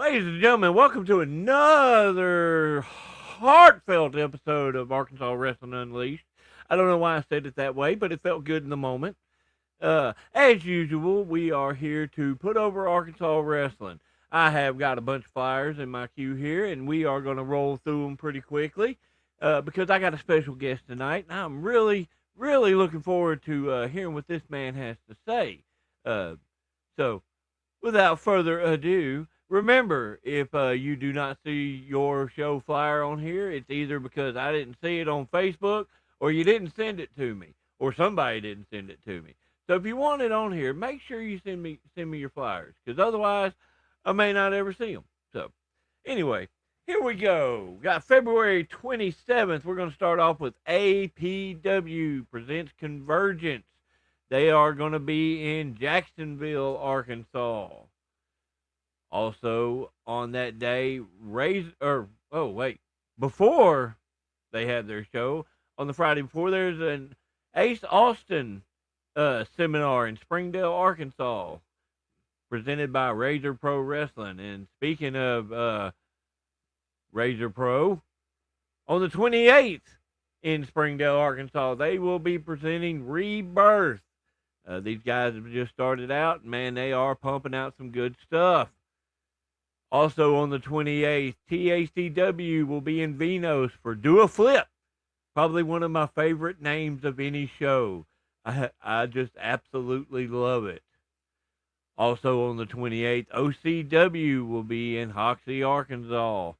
Ladies and gentlemen, welcome to another heartfelt episode of Arkansas Wrestling Unleashed. I don't know why I said it that way, but it felt good in the moment. As usual, we are here to put over Arkansas wrestling. I have got a bunch of flyers in my queue here, and we are going to roll through them pretty quickly because I got a special guest tonight, and I'm really looking forward to hearing what this man has to say. Uh, so, without further ado, remember if you do not see your show flyer on here, it's either because I didn't see it on Facebook or you didn't send it to me or somebody didn't send it to me. So if you want it on here, make sure you send me your flyers because otherwise I may not ever see them. So anyway, here we go. Got February 27th. We're going to start off with APW presents Convergence. They are going to be in Jacksonville, Arkansas. Also on that day, before they had their show on the Friday before, there's an Ace Austin seminar in Springdale, Arkansas, presented by Razor Pro Wrestling. And speaking of Razor Pro, on the 28th in Springdale, Arkansas, they will be presenting Rebirth. These guys have just started out. Man, they are pumping out some good stuff. Also on the 28th, TACW will be in Vinos for Do a Flip. Probably one of my favorite names of any show. I just absolutely love it. Also on the 28th, OCW will be in Hoxie, Arkansas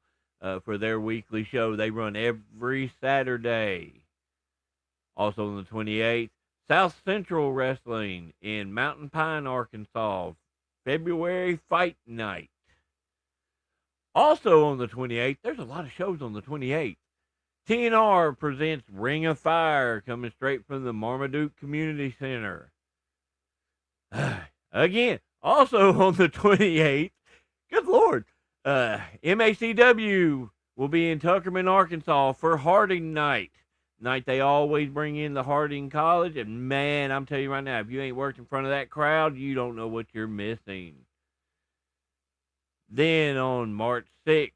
for their weekly show. They run every Saturday. Also on the 28th, South Central Wrestling in Mountain Pine, Arkansas, February Fight Night. Also on the 28th, there's a lot of shows on the 28th. TNR presents Ring of Fire coming straight from the Marmaduke Community Center. Again, also on the 28th, good Lord, MACW will be in Tuckerman, Arkansas for Harding Night. Night they always bring in the Harding College, and man, I'm telling you right now, if you ain't worked in front of that crowd, you don't know what you're missing. Then on March 6th,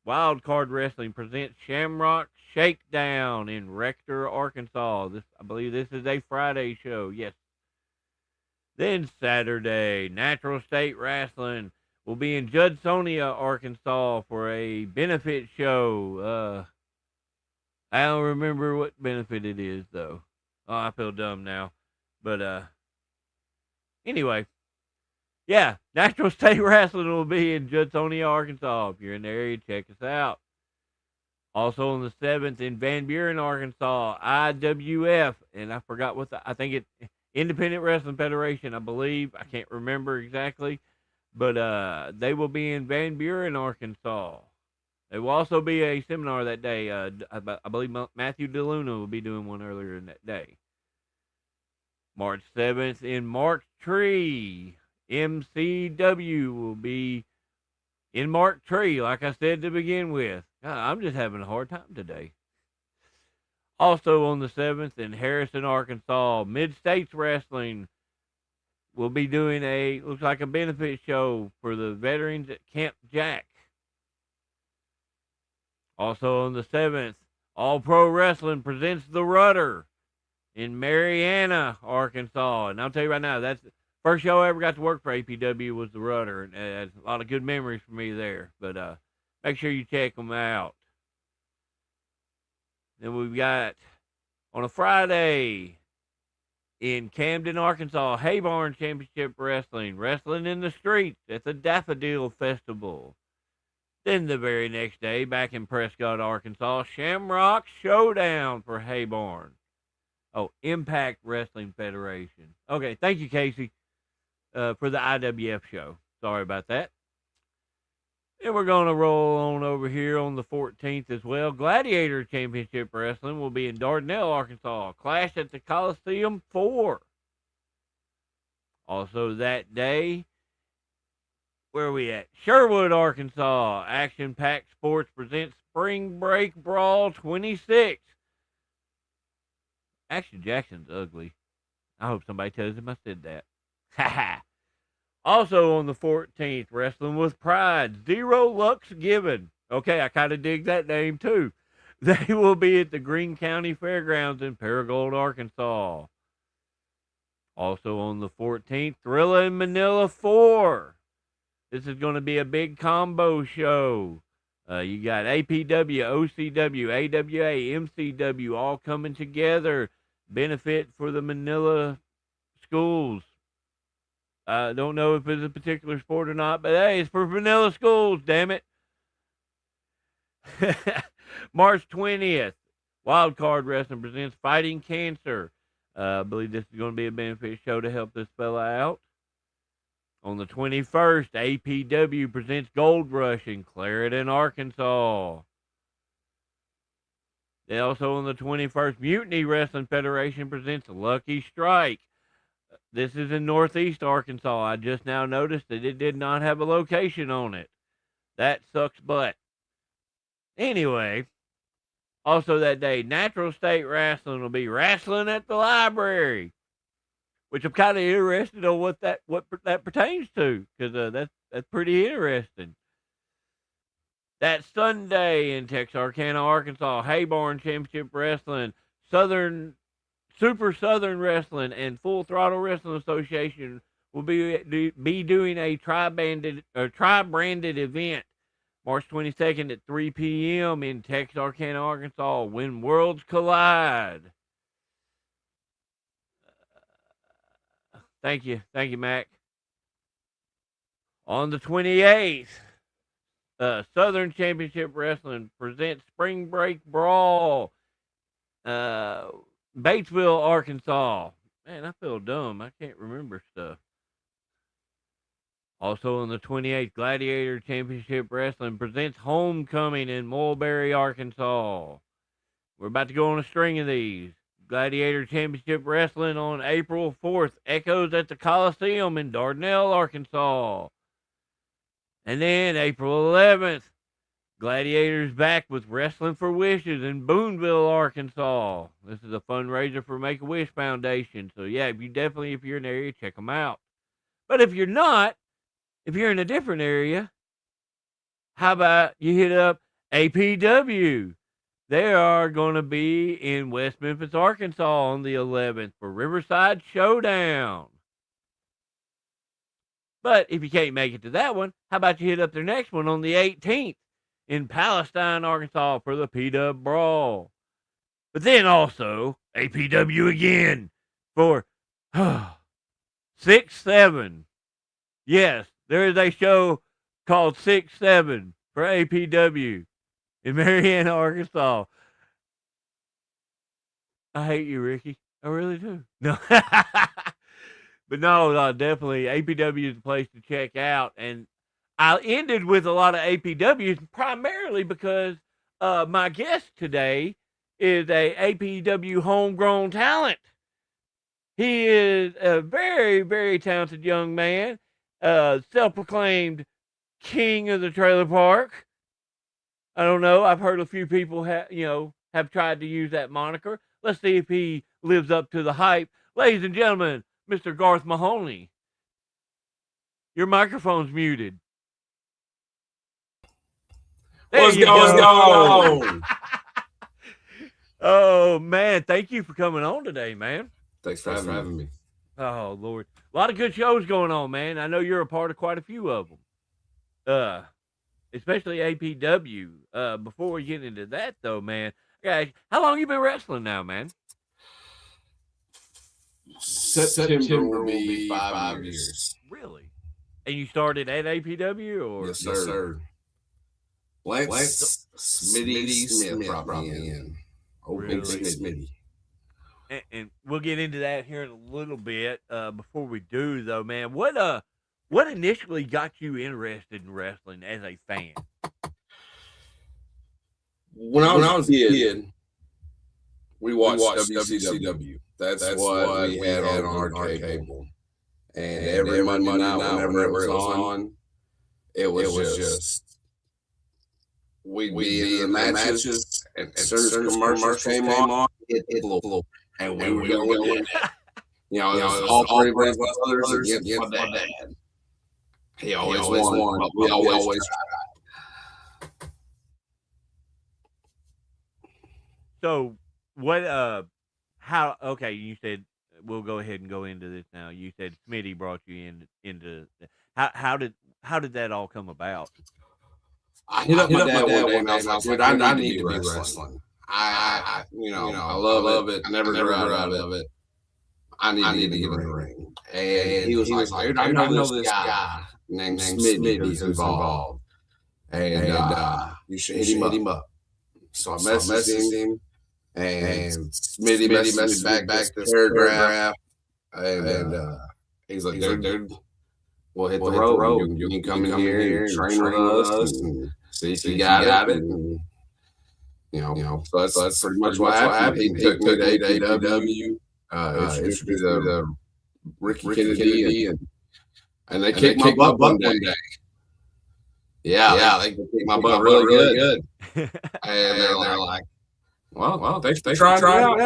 Wild Card Wrestling presents Shamrock Shakedown in Rector, Arkansas. I believe this is a Friday show. Yes. Then Saturday, Natural State Wrestling will be in Judsonia, Arkansas for a benefit show. I don't remember what benefit it is though. Oh, I feel dumb now. But anyway, yeah, Natural State Wrestling will be in Judsonia, Arkansas. If you're in the area, check us out. Also on the 7th in Van Buren, Arkansas, IWF, and I forgot I think it's Independent Wrestling Federation, I believe. I can't remember exactly, but they will be in Van Buren, Arkansas. There will also be a seminar that day. I believe Matthew DeLuna will be doing one earlier in that day. March 7th in Mark Tree, MCW will be in Mark Tree, like I said to begin with. God, I'm just having a hard time today. Also on the 7th in Harrison, Arkansas, Mid-States Wrestling will be doing looks like a benefit show for the veterans at Camp Jack. Also on the 7th, All Pro Wrestling presents The Rudder in Marianna, Arkansas. And I'll tell you right now, that's the first show I ever got to work for APW was The Rudder. And a lot of good memories for me there. But make sure you check them out. Then we've got on a Friday in Camden, Arkansas, Haybarn Championship Wrestling, Wrestling in the Streets at the Daffodil Festival. Then the very next day, back in Prescott, Arkansas, Shamrock Showdown for Haybarn. Oh, Impact Wrestling Federation. Okay, thank you, Casey, for the IWF show. Sorry about that. And we're going to roll on over here on the 14th as well. Gladiator Championship Wrestling will be in Dardanelle, Arkansas. Clash at the Coliseum 4. Also that day, where are we at? Sherwood, Arkansas. Action Pack Sports presents Spring Break Brawl 26. Action Jackson's ugly. I hope somebody tells him I said that. Ha ha. Also on the 14th, Wrestling with Pride, Zero Lux Given. Okay, I kind of dig that name too. They will be at the Greene County Fairgrounds in Paragould, Arkansas. Also on the 14th, Thrilla in Manila 4. This is going to be a big combo show. You got APW, OCW, AWA, MCW all coming together. Benefit for the Manila schools. I don't know if it's a particular sport or not, but hey, it's for Manila schools, damn it. March 20th, Wildcard Wrestling presents Fighting Cancer. I believe this is going to be a benefit show to help this fella out. On the 21st, APW presents Gold Rush in Clarendon, Arkansas. Then also on the 21st, Mutiny Wrestling Federation presents Lucky Strike. This is in Northeast Arkansas. I just now noticed that it did not have a location on it. That sucks butt. Anyway, also that day, Natural State Wrestling will be wrestling at the library, which I'm kind of interested on what that pertains to, because that's pretty interesting. That Sunday in Texarkana, Arkansas, Hayborn Championship Wrestling, Super Southern Wrestling, and Full Throttle Wrestling Association will be doing a tri-branded event March 22nd at 3 p.m. in Texarkana, Arkansas, when worlds collide. Thank you, Mac. On the 28th, Southern Championship Wrestling presents Spring Break Brawl, Batesville, Arkansas. Man, I feel dumb. I can't remember stuff. Also on the 28th, Gladiator Championship Wrestling presents Homecoming in Mulberry, Arkansas. We're about to go on a string of these. Gladiator Championship Wrestling on April 4th, Echoes at the Coliseum in Dardanelle, Arkansas. And then April 11th, Gladiators back with Wrestling for Wishes in Boonville, Arkansas. This is a fundraiser for Make-A-Wish Foundation. So yeah, if you're in the area, check them out. But if you're not, if you're in a different area, how about you hit up APW? They are going to be in West Memphis, Arkansas on the 11th for Riverside Showdown. But if you can't make it to that one, how about you hit up their next one on the 18th in Palestine, Arkansas for the P-Dub Brawl. But then also APW again for 6-7. Yes, there is a show called 6-7 for APW in Marianna, Arkansas. I hate you, Ricky. I really do. No. But no, definitely APW is the place to check out. And I ended with a lot of APWs primarily because my guest today is a APW homegrown talent. He is a very, very talented young man, self-proclaimed king of the trailer park. I don't know. I've heard a few people have tried to use that moniker. Let's see if he lives up to the hype. Ladies and gentlemen, Mr. Garth Mahoney. Your microphone's muted. Let's go. Oh, man. Thank you for coming on today, man. Thanks for having me. Oh, Lord. A lot of good shows going on, man. I know you're a part of quite a few of them. Especially APW. Before we get into that, though, man, guys, how long you been wrestling now, man? September will be 5 years. Really? And you started at APW, or? Yes, sir. Lance Smitty Smith brought me in. Oh, really? Big Smitty. And we'll get into that here in a little bit. Before we do, though, man, what initially got you interested in wrestling as a fan? When I was a kid, we watched WCW. That's what we had on our cable. And every Monday night, whenever it was on, it was just we'd be in the matches, and as soon as commercials came on, it blew. And we were going, all three brothers against my dad. He always won. But we always tried. So what? How? Okay, you said we'll go ahead and go into this now. You said Smitty brought you into how did that all come about? I hit up my dad one day and I was like, dude, I need to be wrestling. I love it. I never grew out of it. I need to get in the ring. And he was like, dude, I know this guy named Smitty who's involved. And you should hit him up. So I messaged him. And Smitty messaged me back this paragraph. And he's like, dude, we'll hit the road. You can come in here and train with us and see if you got it. And, so that's pretty much what happened. He took me to AEW, introduced me to Ricky Kennedy, and they kicked my butt one day. Yeah, they kicked my butt really good. And they're like, well, thanks for trying it out,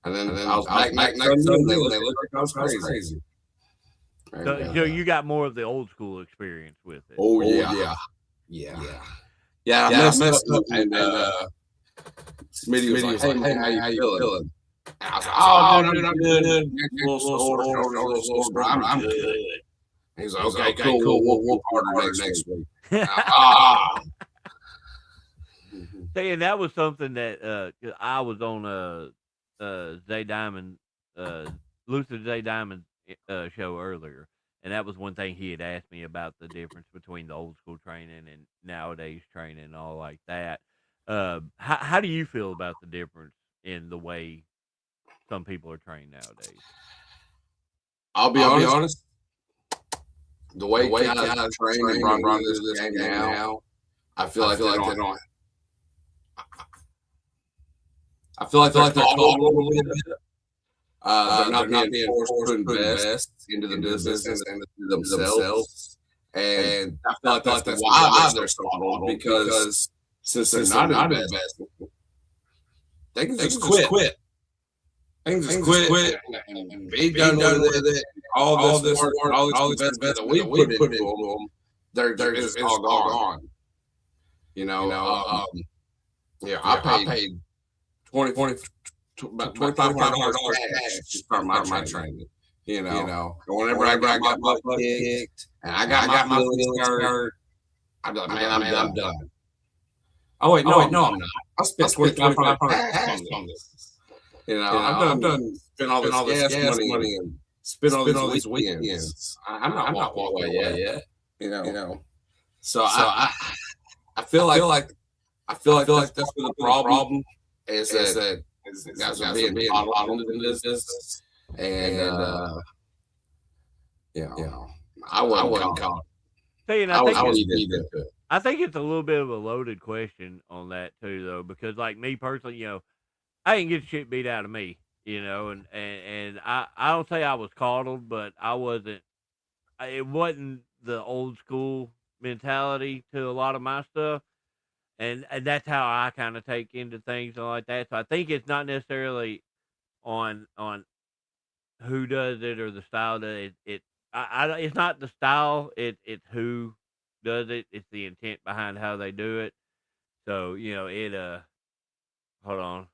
and then I was back next Sunday. They looked like I was crazy. So you got more of the old school experience with it. Oh yeah. I messed up and Smitty was like, hey, how you feeling? And I was like, oh, dude, I'm good. I'm good. He's like, okay, cool. We'll partner next week. See, and that was something that I was on Zay Diamond, Luther Zay Diamond show earlier, and that was one thing he had asked me about the difference between the old school training and nowadays training and all like that. How do you feel about the difference in the way some people are trained nowadays? I'll be honest. The way guys are trained and run this game now, I feel like they don't. I feel like they're caught a little bit. They're not being forced to invest into the business and themselves. And I feel like that's why they're so coddled, because since they're not investing, they can just quit. They can just quit and be done with it. All this work, all this investment that we put into them, they're just all gone. I paid about $2,500 cash to start my training. Whenever I got my butt kicked and I got my feelings hurt, I'm like, man, I'm done. Oh wait, no, I'm not. I spent $2,500 on this. I've done spent all this gas money and spent all these weekends. I'm not walking away yet. So I feel like that's where the problem is, that guys are being coddled into this business, and I wasn't caught. I think it's a little bit of a loaded question on that too, though, because like me personally, I didn't get shit beat out of me, and I don't say I was coddled, but I wasn't. It wasn't the old school mentality to a lot of my stuff. And that's how I kind of take into things and like that. So I think it's not necessarily on who does it or the style does it. It's not the style. It's who does it. It's the intent behind how they do it. So hold on.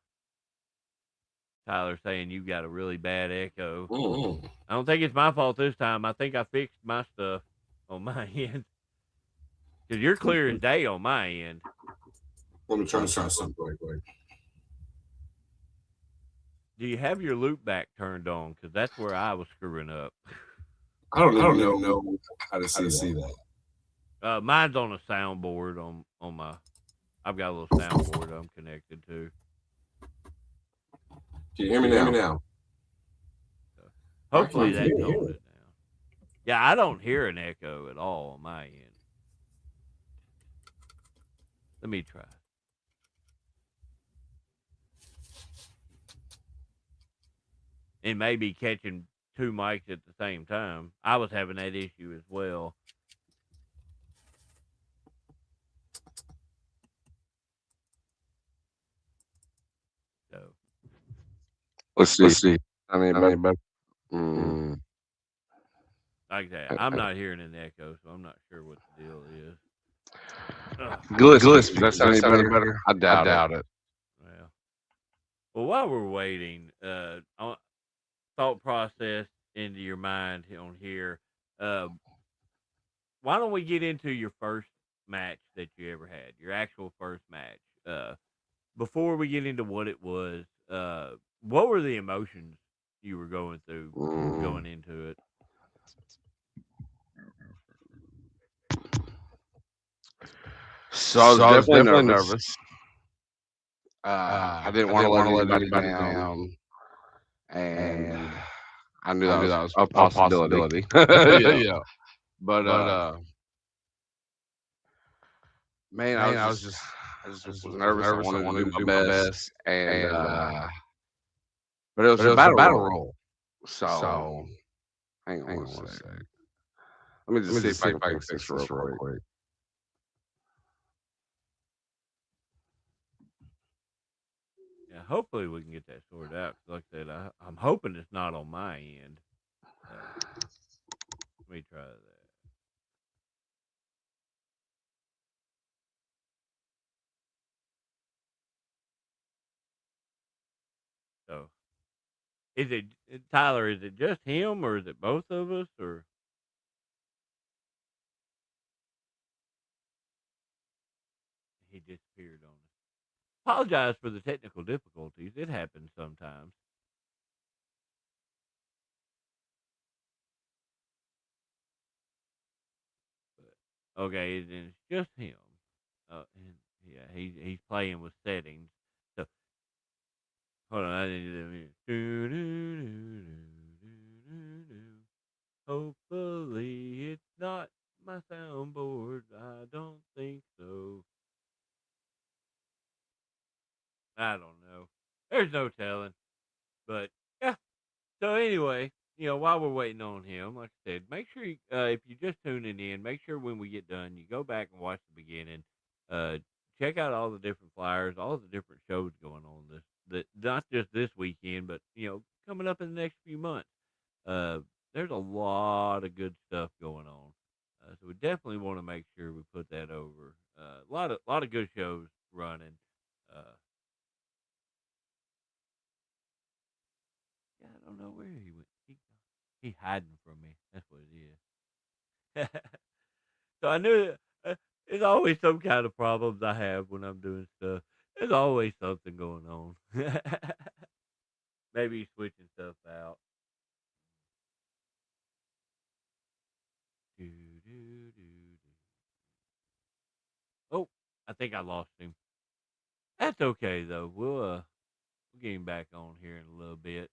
Tyler saying you got a really bad echo. Mm-hmm. I don't think it's my fault this time. I think I fixed my stuff on my end. Because you're clear as day on my end. Let me try something quick. Do you have your loop back turned on? Because that's where I was screwing up. I don't even know how to see that. Mine's on a soundboard on my. I've got a little soundboard I'm connected to. Can you hear me now? Hopefully that's on it now. Yeah, I don't hear an echo at all on my end. Let me try. It may be catching two mics at the same time. I was having that issue as well. So let's see. I mean, all like that. I'm not hearing an echo, so I'm not sure what the deal is. Gillespie, does that sound any better? I doubt it. Well, while we're waiting, thought process into your mind on here. Uh, why don't we get into your first match that you ever had, your actual first match? Before we get into what it was, what were the emotions you were going through going into it? So I was definitely nervous. I didn't want to let anybody down, and I knew that was a possibility. Yeah. But man, I just was nervous. I wanted to do my best, and but it was a battle roll. So hang on one sec. Let me just see if I can fix this real quick. Yeah, hopefully we can get that sorted out. Like I said, I'm hoping it's not on my end. Let me try that. So, is it Tyler? Is it just him, or is it both of us, or? He disappeared on us. Apologize for the technical difficulties. It happens sometimes. But, okay, then it's just him. And yeah, he's playing with settings. So hold on, I need to. Hopefully it's not my soundboard. I don't think so. I don't know. There's no telling. But yeah. So anyway, while we're waiting on him, like I said, make sure if you're just tuning in, make sure when we get done, you go back and watch the beginning. Check out all the different flyers, all the different shows going on not just this weekend, but coming up in the next few months. Uh, there's a lot of good stuff going on. So we definitely want to make sure we put that over. A lot of good shows running. Uh, yeah, I don't know where he went. He hiding from me. That's what it is. So I knew there's always some kind of problems I have when I'm doing stuff. There's always something going on. Maybe he's switching stuff out. Do, do, do, do. Oh, I think I lost him. That's okay though. We'll get him back on here in a little bit.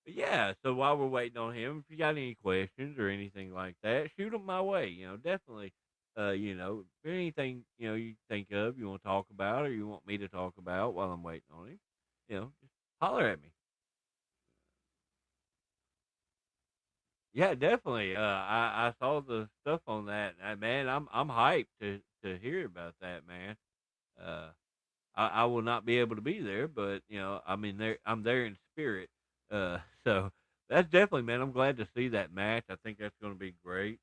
But yeah, so while we're waiting on him, if you got any questions or anything like that, shoot them my way. Definitely. If there's anything you think of, you want to talk about, or you want me to talk about while I'm waiting on him, just holler at me. Yeah, definitely. I saw the stuff on that, and man, I'm hyped to hear about that, man. Uh, I will not be able to be there, but I'm there in spirit. So that's definitely, man. I'm glad to see that match. I think that's going to be great.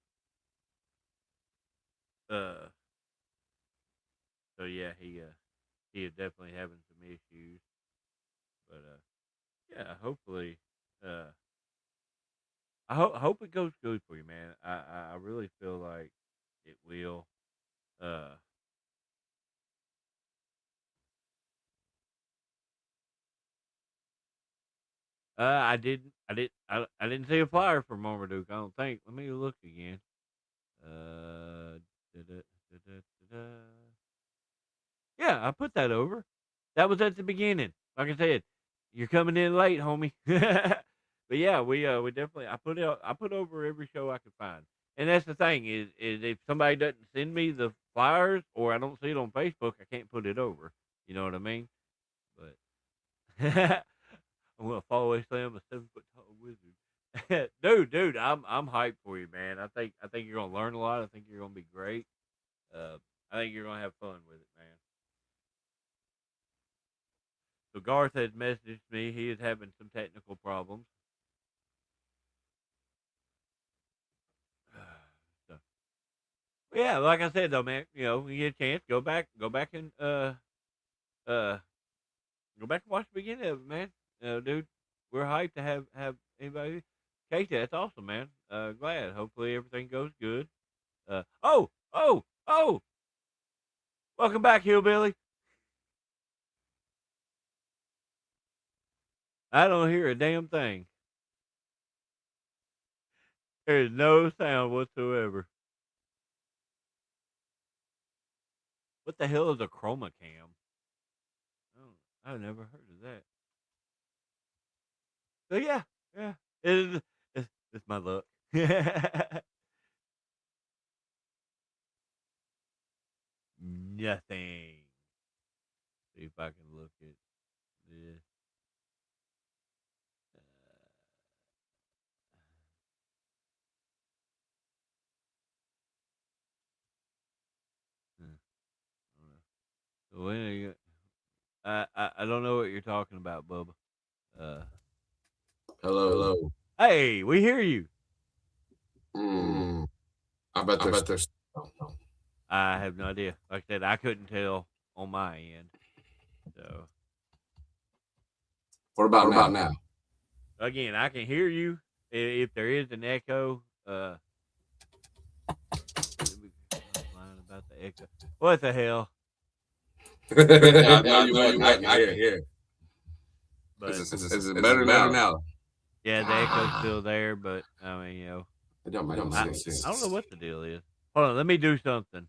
Uh, so yeah, he is definitely having some issues, but yeah, hopefully, uh, I hope it goes good for you, man. I really feel like it will. Uh, I didn't see a flyer for Marmaduke. I don't think. Let me look again. Uh, da, da, da, da, da, da. Yeah, I put that over. That was at the beginning. Like I said, you're coming in late, homie. But yeah, we definitely I put over every show I could find. And that's the thing is if somebody doesn't send me the flyers or I don't see it on Facebook, I can't put it over. You know what I mean? But I'm gonna follow Sam, a 7 foot tall wizard. Dude, I'm hyped for you, man. I think you're gonna learn a lot. I think you're gonna be great. Uh, I think you're gonna have fun with it, man. So Garth had messaged me. He is having some technical problems. Yeah, like I said though, man, when you get a chance, go back and go back and watch the beginning of it, man. Dude, we're hyped to have anybody. Kate, that's awesome, man. Glad. Hopefully everything goes good. Oh! Welcome back, Hillbilly. I don't hear a damn thing. There's no sound whatsoever. What the hell is a chroma cam? Oh, I've never heard of that. So yeah, it's my luck. Nothing. See if I can look at this. When are you? I don't know what you're talking about, Bubba. Hello. Hey, we hear you. I bet there's. I have no idea. Like I said, I couldn't tell on my end. So. What about now? Again, I can hear you. If there is an echo, about the echo. What the hell? I know you wasn't here. But is it better now? Yeah, the echo's still there, but I mean, it don't make sense. I don't know what the deal is. Hold on, let me do something.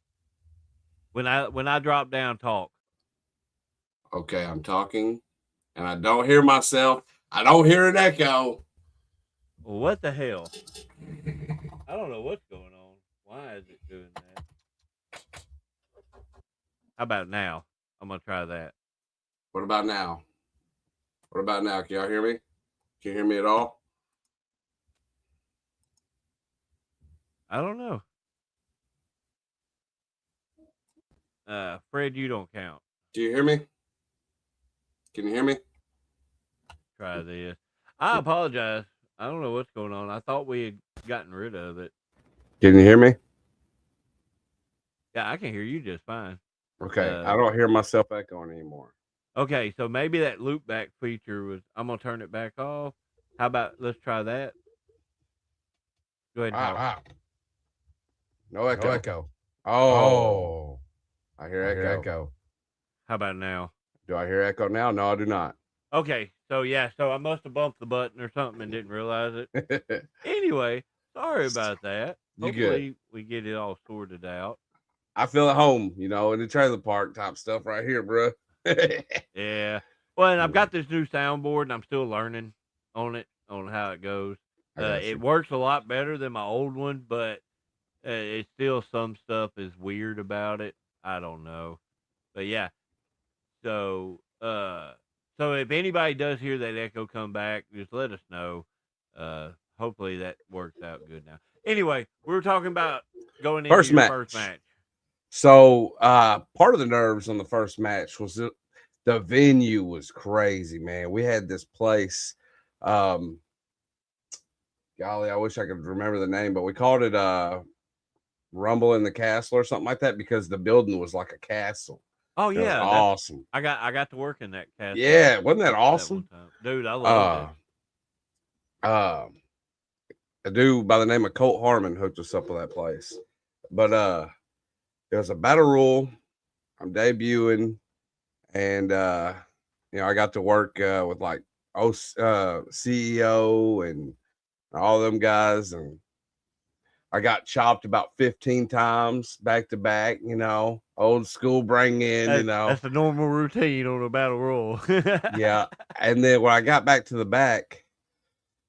When I drop down, talk. Okay, I'm talking, and I don't hear myself. I don't hear an echo. Well, what the hell? I don't know what's going on. Why is it doing that? How about now? I'm gonna try that. What about now? Can y'all hear me? Can you hear me at all? I don't know. Fred, you don't count. Do you hear me? Can you hear me? Try this. I apologize. I don't know what's going on. I thought we had gotten rid of it. Can you hear me? Yeah, I can hear you just fine. Okay, I don't hear myself echoing anymore. Okay, so maybe that loop back feature was. I'm gonna turn it back off. How about let's try that? Go ahead and talk. No echo. Oh, I hear echo. How about now? Do I hear echo now? No, I do not. Okay, so yeah, so I must have bumped the button or something and didn't realize it. Anyway, sorry about that. Hopefully we get it all sorted out. I feel at home, in the trailer park type stuff right here, bro. Yeah. Well, and I've got this new soundboard, and I'm still learning on it, on how it goes. It works a lot better than my old one, but it's still some stuff is weird about it. I don't know, but yeah. So if anybody does hear that echo come back, just let us know. Hopefully that works out good now. Anyway, we were talking about going into your first match. So part of the nerves on the first match was the venue was crazy, man. We had this place. Golly, I wish I could remember the name, but we called it Rumble in the Castle or something like that because the building was like a castle. Oh yeah, awesome. I got to work in that castle. Yeah, wasn't that awesome? Dude, I loved it. A dude by the name of Colt Harmon hooked us up with that place. But it was a battle royal. I'm debuting, and I got to work with like CEO and all them guys, and I got chopped about 15 times back to back. Old school bring in. That's the normal routine on a battle royal. Yeah, and then when I got back to the back,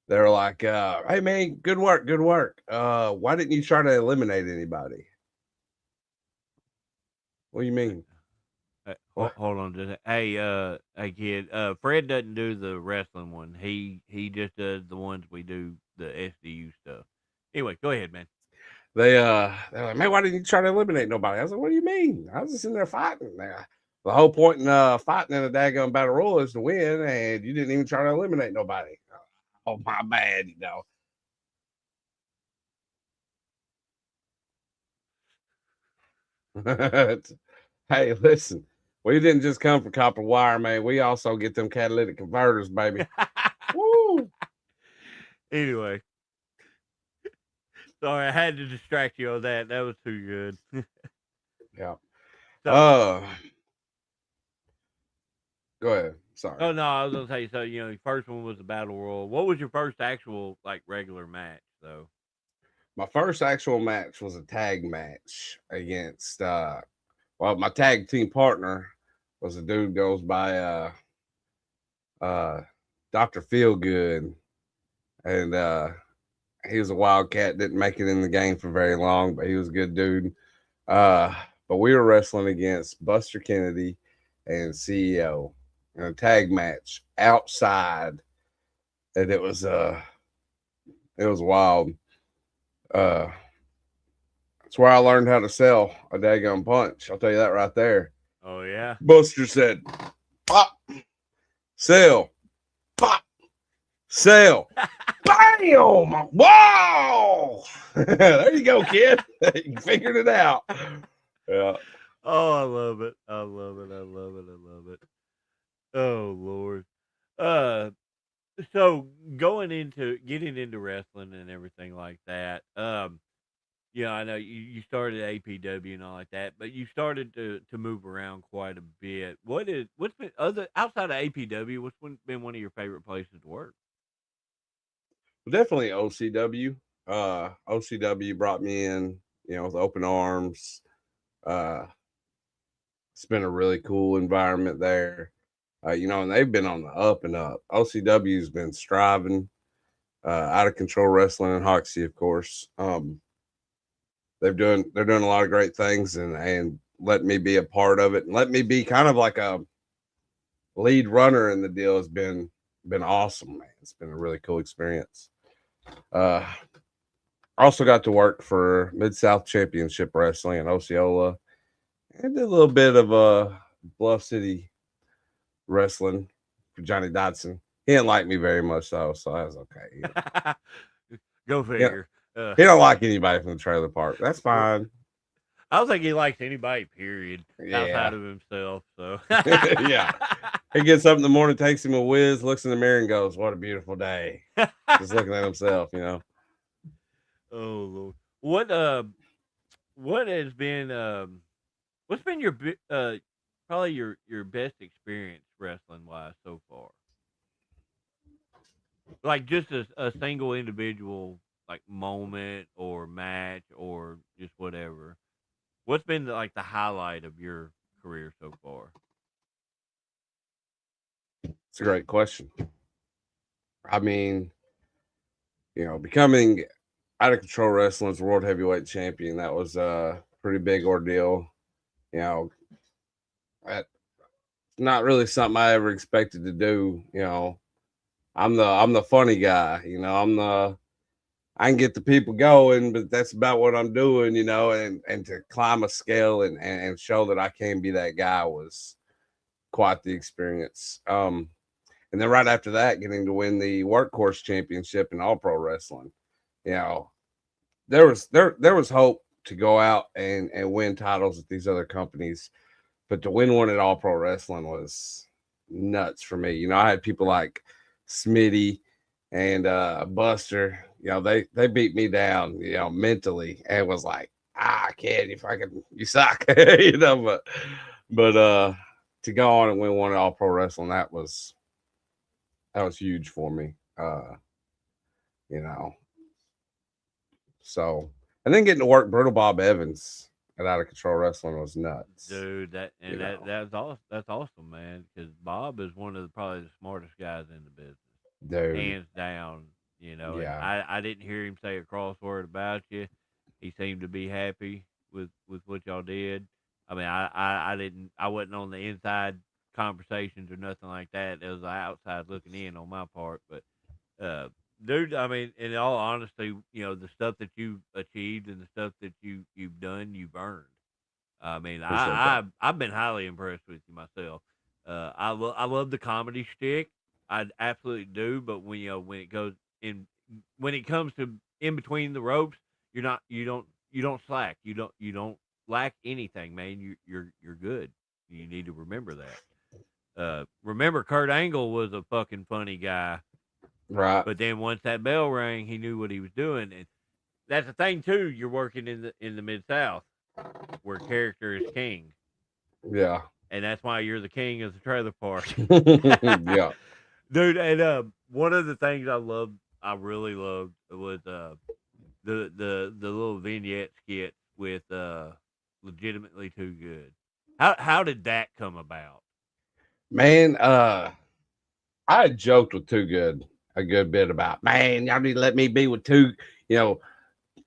they were like, "Hey man, good work. Why didn't you try to eliminate anybody?" What do you mean? Hold on. Hey, kid. Fred doesn't do the wrestling one. He just does the ones we do, the SDU stuff. Anyway, go ahead, man. They're like, "Man, why didn't you try to eliminate nobody?" I was like, "What do you mean? I was just in there fighting." The whole point in fighting in a daggone battle royal is to win, and you didn't even try to eliminate nobody. Oh, my bad. Hey, listen, we didn't just come for copper wire, man. We also get them catalytic converters, baby. Woo! Anyway, sorry, I had to distract you on that. That was too good. Yeah. So, Go ahead. Sorry. oh no, I was gonna say. So your first one was the battle royal. What was your first actual like regular match though? My first actual match was a tag match against well, my tag team partner was a dude goes by Dr. Feelgood, and he was a wildcat, didn't make it in the game for very long, but he was a good dude. But we were wrestling against Buster Kennedy and CEO in a tag match outside, and it was wild. It's where I learned how to sell a daggone punch. I'll tell you that right there. Oh yeah. Buster said, "Pop, sell, pop, sell, bam! Wow! There you go, kid. You figured it out." Yeah. Oh, I love it. I love it. I love it. I love it. Oh Lord. Uh, so getting into wrestling and everything like that. Yeah, I know you started at APW and all like that, but you started to move around quite a bit. What's been other outside of APW? Been one of your favorite places to work? Definitely OCW. OCW brought me in, with open arms. Uh, it's been a really cool environment there. And they've been on the up and up. OCW's been striving, out of control wrestling and Hoxie, of course. They're doing a lot of great things, and let me be a part of it, and let me be kind of like a lead runner in the deal has been awesome, man. It's been a really cool experience. I also got to work for Mid-South Championship Wrestling in Osceola, and did a little bit of Bluff City wrestling for Johnny Dodson. He didn't like me very much though, so I was okay. Go figure. He don't like anybody from the trailer park. That's fine. I don't think he likes anybody, period, outside Yeah. of himself. So Yeah. He gets up in the morning, takes him a whiz, looks in the mirror and goes, "What a beautiful day." Just looking at himself, Oh Lord. What has been what's been your probably your best experience wrestling wise so far? Like just a single individual like moment or match or just whatever. What's been like the highlight of your career so far? It's a great question. I mean, becoming out of control wrestling's world heavyweight champion, that was a pretty big ordeal. That's not really something I ever expected to do. I'm the funny guy, I can get the people going, but that's about what I'm doing, and to climb a scale and show that I can be that guy was quite the experience. And then right after that, getting to win the Workhorse Championship in All Pro Wrestling, there was hope to go out and win titles at these other companies, but to win one at All Pro Wrestling was nuts for me. I had people like Smitty and Buster. They beat me down, mentally, and was like, kid, you suck, but to go on and win one at All Pro Wrestling, that was huge for me. You know, so and then getting to work Brutal Bob Evans at Out of Control Wrestling was nuts. Dude, that's awesome, man. Because Bob is one of probably the smartest guys in the business, Dude, hands down. And yeah, I didn't hear him say a cross word about you. He seemed to be happy with what y'all did. I mean, I wasn't on the inside conversations or nothing like that. It was outside looking in on my part, but uh, dude, I mean, in all honesty, the stuff that you achieved and the stuff that you've done, you've earned. I mean, appreciate that. I've been highly impressed with you myself. I love the comedy shtick. I absolutely do. But when it goes in when it comes to in between the ropes, you don't slack. You don't lack anything, man, you're good. You need to remember that. Remember, Kurt Angle was a fucking funny guy, Right. but then once that bell rang, he knew what he was doing, and that's the thing too. You're working in the Mid-South, where character is king. Yeah. And that's why you're the king of the trailer park. Yeah. Dude, and one of the things I really loved was the little vignette skit with Legitimately Too Good. How did that come about? Man, I had joked with Too Good a good bit about, man, y'all need to let me be with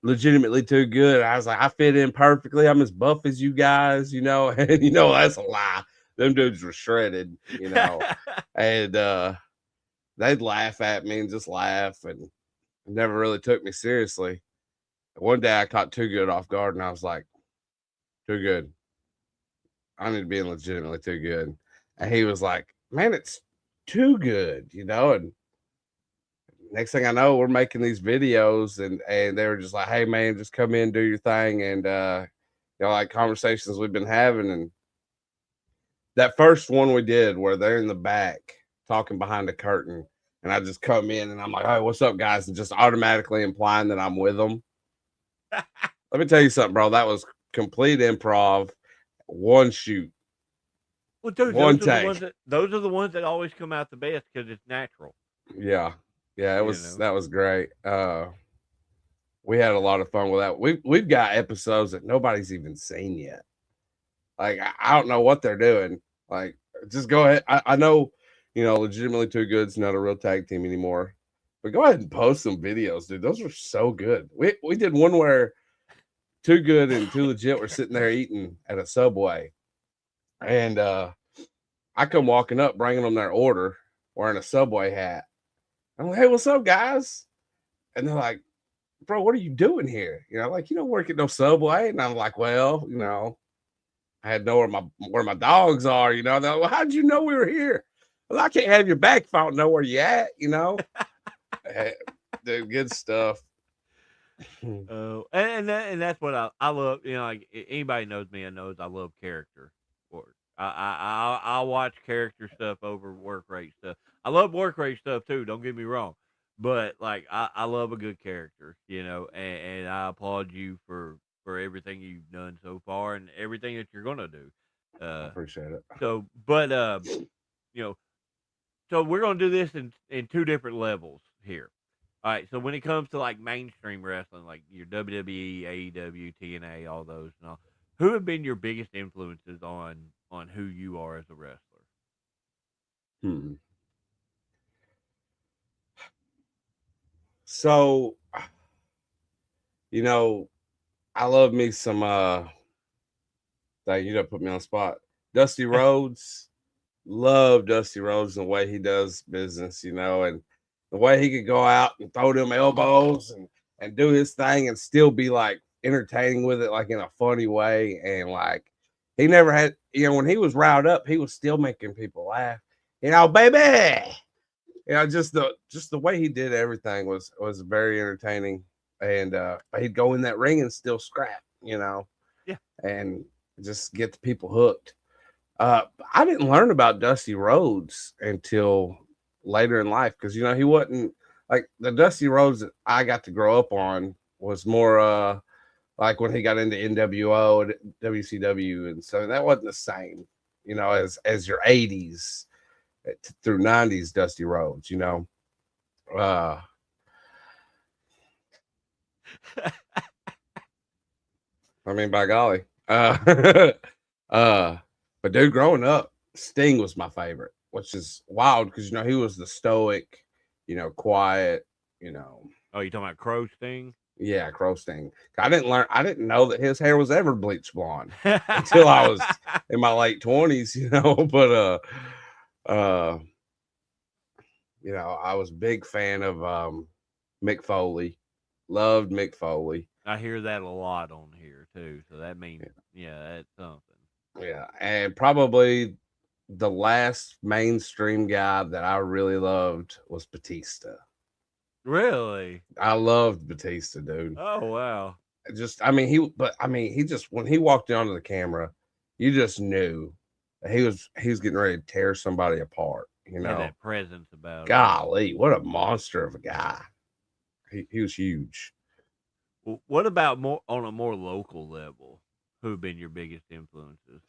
Legitimately Too Good. I was like, I fit in perfectly. I'm as buff as you guys, and that's a lie. Them dudes were shredded, and they'd laugh at me and just laugh and never really took me seriously. One day I caught Too Good off guard and I was like, Too Good, I need to be in Legitimately Too Good. And he was like, man, it's too good, and next thing I know, we're making these videos and they were just like, hey man, just come in, do your thing. And like conversations we've been having. And that first one we did where they're in the back talking behind the curtain, and I just come in and I'm like, hey, what's up, guys? And just automatically implying that I'm with them. Let me tell you something, bro. That was complete improv, one shoot. Well, dude, those are the ones that always come out the best because it's natural. Yeah. That was great. We had a lot of fun with that. We've got episodes that nobody's even seen yet. Like, I don't know what they're doing. Like, just go ahead. I know, Legitimately Too Good's not a real tag team anymore, but go ahead and post some videos, dude. Those were so good. We did one where Too Good and Too Legit were sitting there eating at a Subway, and I come walking up, bringing them their order, wearing a Subway hat. I'm like, hey, what's up, guys? And they're like, bro, what are you doing here? You don't work at no Subway. And I'm like, well, I had to know where my dogs are, They're like, well, how'd you know we were here? Well, I can't have your back if I don't know where you at, Dude, good stuff. And that's what I love. Like anybody knows me and knows I love character. I watch character stuff over work rate stuff. I love work rate stuff too. Don't get me wrong, but like I love a good character, and I applaud you for everything you've done so far and everything that you're gonna do. I appreciate it. So, but so we're gonna do this in two different levels here. All right. So when it comes to like mainstream wrestling, like your WWE, AEW, TNA, all those and all, who have been your biggest influences on who you are as a wrestler? So, I love me some you put me on the spot. Dusty Rhodes. Love Dusty Rhodes and the way he does business, and the way he could go out and throw them elbows and do his thing and still be like entertaining with it, like in a funny way. And like he never had, when he was riled up, he was still making people laugh, baby. Just the way he did everything was very entertaining. And he'd go in that ring and still scrap, Yeah. And just get the people hooked. I didn't learn about Dusty Rhodes until later in life because he wasn't like the Dusty Rhodes that I got to grow up on was more like when he got into NWO and WCW, and so that wasn't the same, as your 80s through 90s Dusty Rhodes, I mean, by golly. But dude, growing up, Sting was my favorite, which is wild because he was the stoic, quiet, Oh, you talking about Crow Sting? Yeah, Crow Sting. I didn't know that his hair was ever bleached blonde until I was in my late 20s, but I was a big fan of Mick Foley. Loved Mick Foley. I hear that a lot on here too, so that means that's something. Yeah, and probably the last mainstream guy that I really loved was Batista. Really? I loved Batista, dude. Oh wow. he just when he walked onto the camera, you just knew that he was getting ready to tear somebody apart. You Had know, that presence about him. golly, what a monster of a guy. He was huge. Well, what about more on a more local level? Who've been your biggest influences?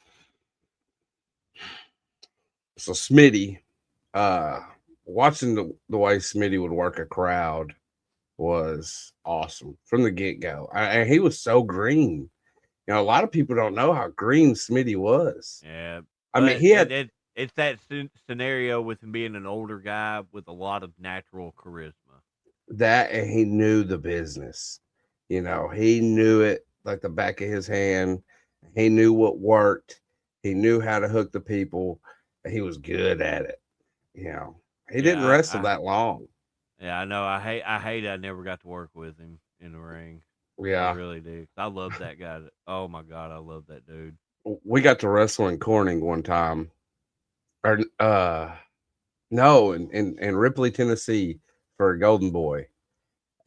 So Smitty, watching the way Smitty would work a crowd was awesome from the get go. And he was so green. You know, a lot of people don't know how green Smitty was. Yeah, I mean, he had it's that scenario with him being an older guy with a lot of natural charisma. that, and he knew the business. You know, he knew it like the back of his hand. He knew what worked. He knew how to hook the people. He was good at it. You know, he didn't wrestle that long. Yeah, I know. I hate I never got to work with him in the ring. Yeah, I really do. I love that guy. Oh my god, I love that dude. we got to wrestle in Corning one time, or no, in Ripley, Tennessee, for Golden Boy.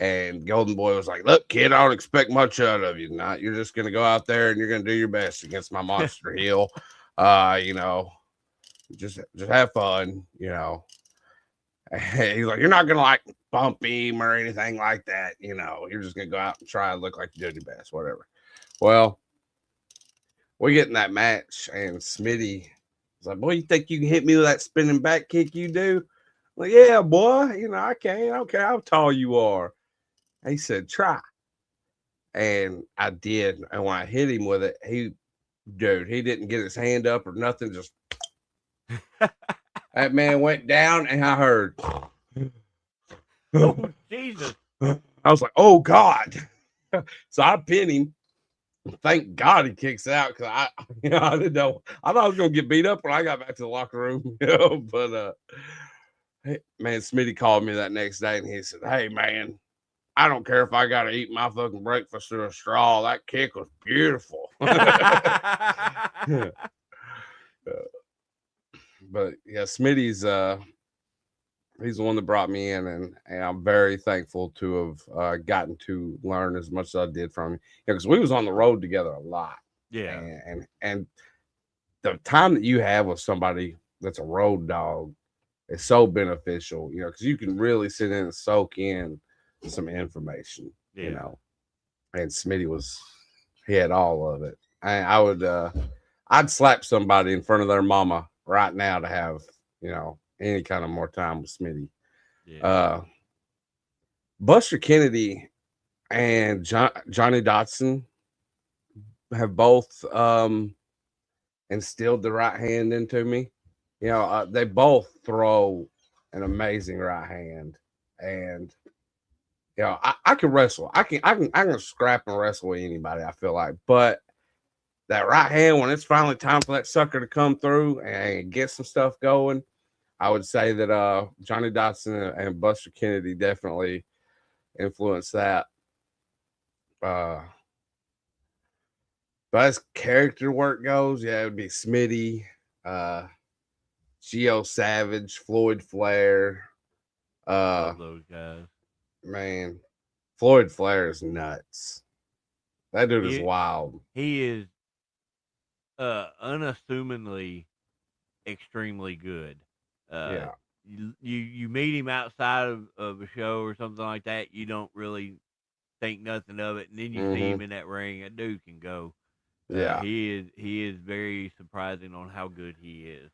And Golden Boy was like, "Look, kid, I don't expect much out of you. Not you're just gonna go out there and you're gonna do your best against my monster heel. You know, just have fun. You know." And he's like, "You're not gonna like bump him or anything like that. You know, you're just gonna go out and try and look like you did your best, whatever." Well, we get in that match, and Smitty was like, "Boy, you think you can hit me with that spinning back kick you do?" I'm like, "Yeah, boy, you know, I can. I don't care how tall you are." He said, "Try." And I did. And when I hit him with it, he didn't get his hand up or nothing. Just that man went down, and I heard, "Oh, Jesus." I was like, "Oh, God." So I pinned him. Thank God he kicks out, because I didn't know. I thought I was going to get beat up when I got back to the locker room. But man, Smitty called me that next day, and he said, "Hey, man, I don't care if I got to eat my fucking breakfast through a straw. That kick was beautiful." But yeah, Smitty's he's the one that brought me in, and I'm very thankful to have gotten to learn as much as I did from him. Because we was on the road together a lot. Yeah, and the time that you have with somebody that's a road dog is so beneficial. You know, because you can really sit in and soak in some information. yeah. You know, and Smitty he had all of it. I would I'd slap somebody in front of their mama right now to have, you know, any kind of more time with Smitty. Yeah. Buster Kennedy and Johnny Dotson have both instilled the right hand into me. You know, they both throw an amazing right hand, and you know, I can wrestle. I can scrap and wrestle with anybody, I feel like, but that right hand, when it's finally time for that sucker to come through and get some stuff going, I would say that Johnny Dotson and Buster Kennedy definitely influenced that. But as character work goes, yeah, it would be Smitty, Geo Savage, Floyd Flair. Love those guys. Man, Floyd Flair is nuts. That dude is wild. He is unassumingly extremely good. Yeah. You meet him outside of a show or something like that, you don't really think nothing of it, and then you see him in that ring. That dude can go. Yeah, he is very surprising on how good he is,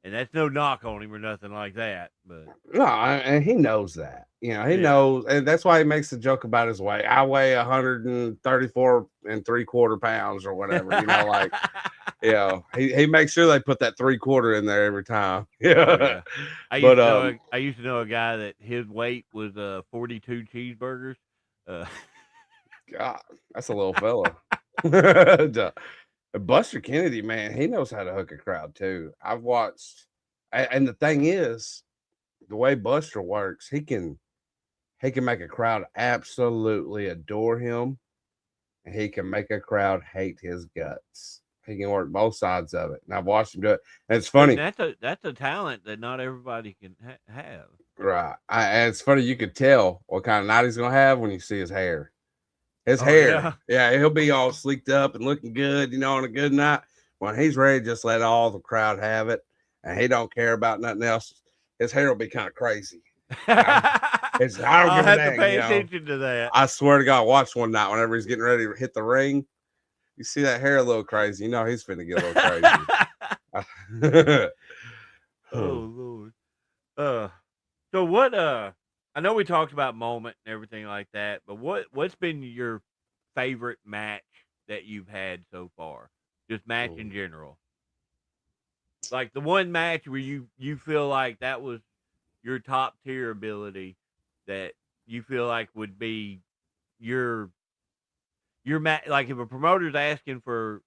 and that's no knock on him or nothing like that. But no, and he knows that. You know, he knows, and that's why he makes a joke about his weight. I weigh 134 3/4 pounds or whatever. You know, like, you know, he makes sure they put that 3/4 in there every time. Yeah. I used to know a guy that his weight was 42 cheeseburgers. God, that's a little fella. Buster Kennedy, man, he knows how to hook a crowd too. I've watched, and the thing is, the way Buster works, he can make a crowd absolutely adore him, and he can make a crowd hate his guts. He can work both sides of it, and I've watched him do it. And it's funny. That's a talent that not everybody can have. Right. And it's funny, you could tell what kind of night he's gonna have when you see his hair. His hair, he'll be all sleeked up and looking good, on a good night. When he's ready, just let all the crowd have it, and he don't care about nothing else. His hair will be kind of crazy. I don't give a dang. I'll have to pay attention to that. I swear to God, I watched one night whenever he's getting ready to hit the ring. You see that hair a little crazy, he's finna get a little crazy. Oh Lord. So what? I know we talked about moment and everything like that, but what's been your favorite match that you've had so far? Just match in general. Like the one match where you feel like that was your top tier ability that you feel like would be your match. Like if a promoter's asking for